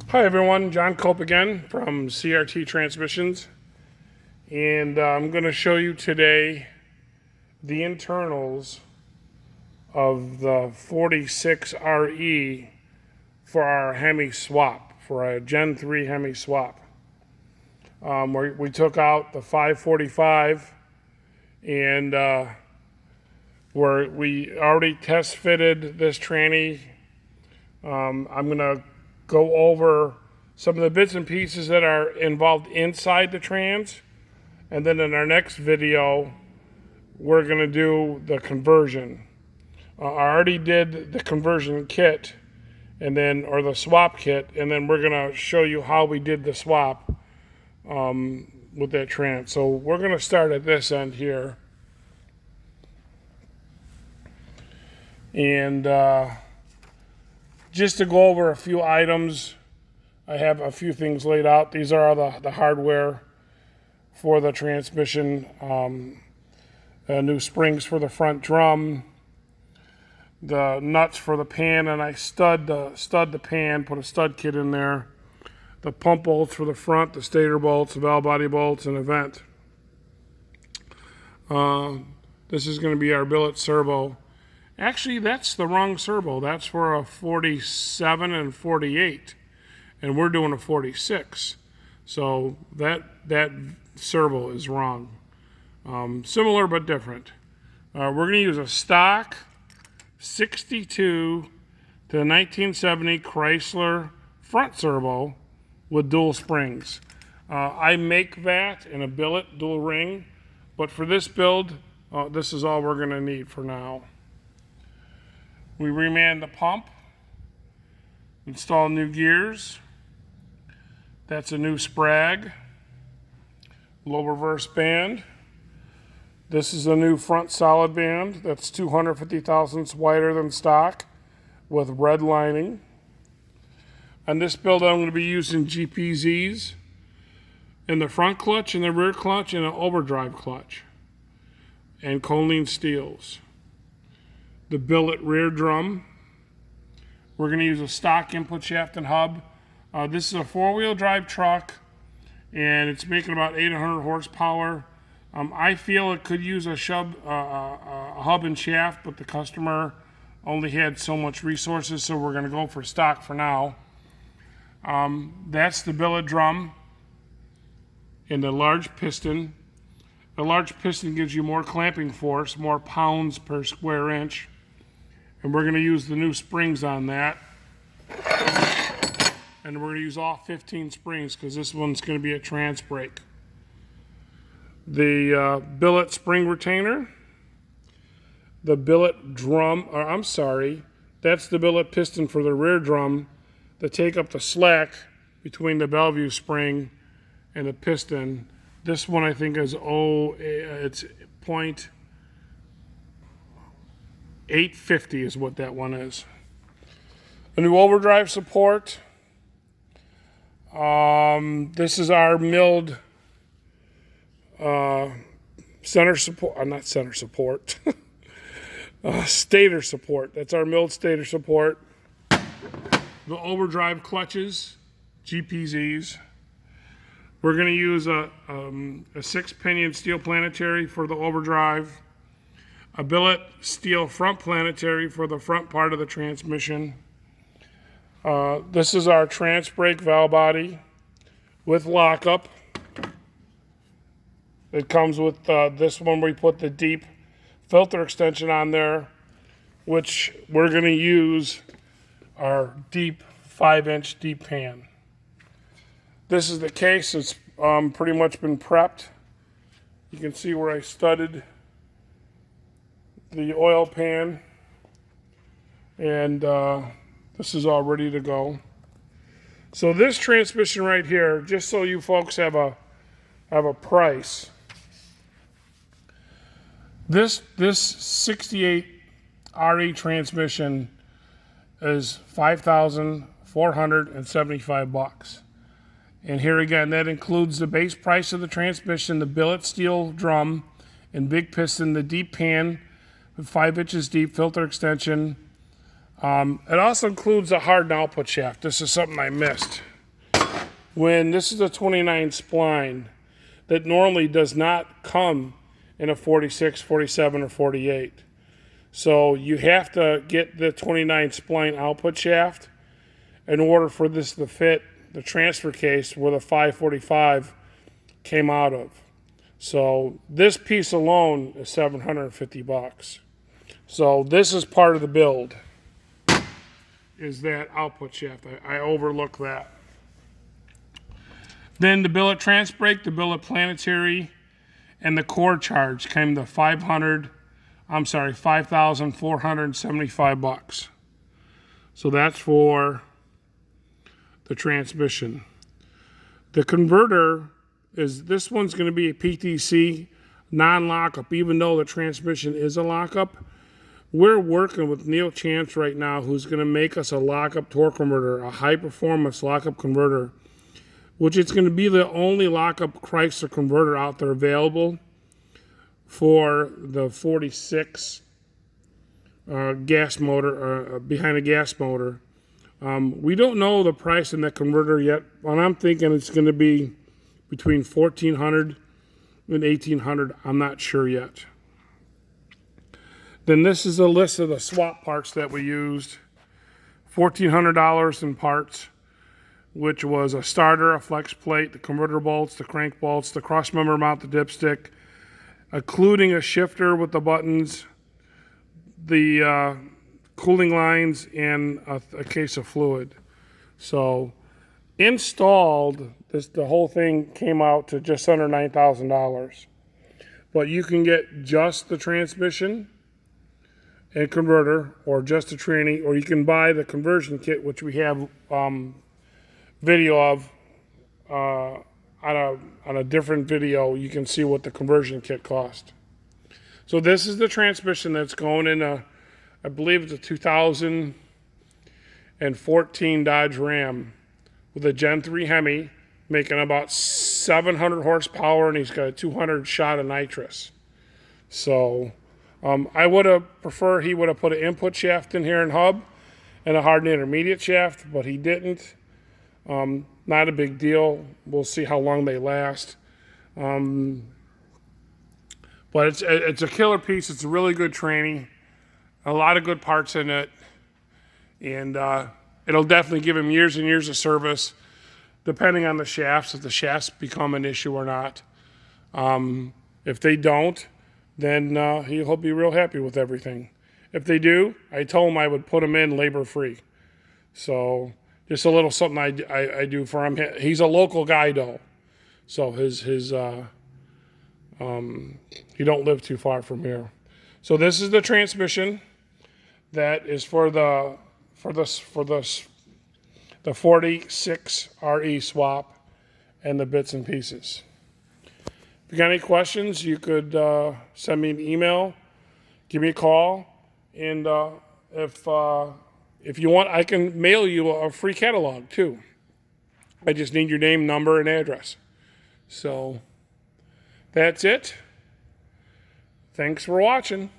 Hi everyone, John Cope again from CRT Transmissions, and I'm going to show you today the internals of the 46RE for our Hemi swap, for a Gen 3 Hemi swap. We took out the 545 and we already test fitted this tranny. I'm going to go over some of the bits and pieces that are involved inside the trans, and then in our next video we're going to do the conversion. I already did the conversion kit or the swap kit, and then we're going to show you how we did the swap with that trans. So we're going to start at this end here, and just to go over a few items, I have a few things laid out. These are the hardware for the transmission. New springs for the front drum, the nuts for the pan, and I stud the pan, put a stud kit in there. The pump bolts for the front, the stator bolts, the valve body bolts, and a vent. This is going to be our billet servo. Actually, that's the wrong servo. That's for a 47 and 48, and we're doing a 46. So that servo is wrong. Similar but different. We're going to use a stock 62 to 1970 Chrysler front servo with dual springs. I make that in a billet dual ring, but for this build, this is all we're going to need for now. We reman the pump, install new gears. That's a new sprag, low reverse band. This is a new front solid band that's 250 thousandths wider than stock with red lining. On this build, I'm going to be using GPZs in the front clutch and the rear clutch and an overdrive clutch, and Colleen steels. The billet rear drum. We're going to use a stock input shaft and hub. This is a four-wheel drive truck, and it's making about 800 horsepower. I feel it could use a hub and shaft, but the customer only had so much resources, so we're going to go for stock for now. That's the billet drum and the large piston. The large piston gives you more clamping force, more pounds per square inch. And we're going to use the new springs on that. And we're going to use all 15 springs because this one's going to be a trans brake. The billet spring retainer. The billet drum, that's the billet piston for the rear drum to take up the slack between the Bellevue spring and the piston. This one I think is, it's 0.850 is what that one is. A new overdrive support. This is our milled stator support. That's our milled stator support. The overdrive clutches, GPZs. We're going to use a 6-pinion steel planetary for the overdrive. A billet steel front planetary for the front part of the transmission. This is our trans brake valve body with lockup. It comes with this one. We put the deep filter extension on there, which we're going to use our deep 5-inch deep pan. This is the case. It's pretty much been prepped. You can see where I studded the oil pan, and this is all ready to go. So this transmission right here, just so you folks have a price, this 68 RE transmission is $5,475. And here again, that includes the base price of the transmission, the billet steel drum and big piston, the deep pan, 5 inches deep filter extension. It also includes a hardened output shaft. This is something I missed. when this is a 29 spline that normally does not come in a 46, 47, or 48. So you have to get the 29 spline output shaft in order for this to fit the transfer case where the 545 came out of. So this piece alone is $750. So this is part of the build, is that output shaft. I overlook that. Then the billet trans brake, the billet planetary, and the cord charge came to $5,475. So that's for the transmission. The converter is, this one's going to be a PTC non-lockup, even though the transmission is a lockup. We're working with Neil Chance right now, who's going to make us a lockup torque converter, a high-performance lockup converter, which is going to be the only lockup Chrysler converter out there available for the 46 gas motor, behind a gas motor. We don't know the price in that converter yet, but I'm thinking it's going to be between $1,400 and $1,800. I'm not sure yet. Then this is a list of the swap parts that we used. $1,400 in parts, which was a starter, a flex plate, the converter bolts, the crank bolts, the cross member mount, the dipstick, including a shifter with the buttons, the cooling lines, and a case of fluid. So installed, the whole thing came out to just under $9,000. But you can get just the transmission and converter, or just a tranny, or you can buy the conversion kit, which we have video of on a different video. You can see what the conversion kit cost. So this is the transmission that's going in a, I believe it's a 2014 Dodge Ram with a Gen 3 Hemi, making about 700 horsepower, and he's got a 200 shot of nitrous. So I would have preferred he would have put an input shaft in here and hub and a hardened intermediate shaft, but he didn't. Not a big deal. We'll see how long they last. But it's a killer piece. It's a really good tranny. A lot of good parts in it. And it'll definitely give him years and years of service, depending on the shafts, if the shafts become an issue or not. If they don't, then he'll be real happy with everything. If they do, I told him I would put him in labor-free. So just a little something I do for him. He's a local guy, though. So he don't live too far from here. So this is the transmission that is for the 46 RE swap and the bits and pieces. If you got any questions, you could send me an email, give me a call, and if you want, I can mail you a free catalog too. I just need your name, number, and address. So that's it. Thanks for watching.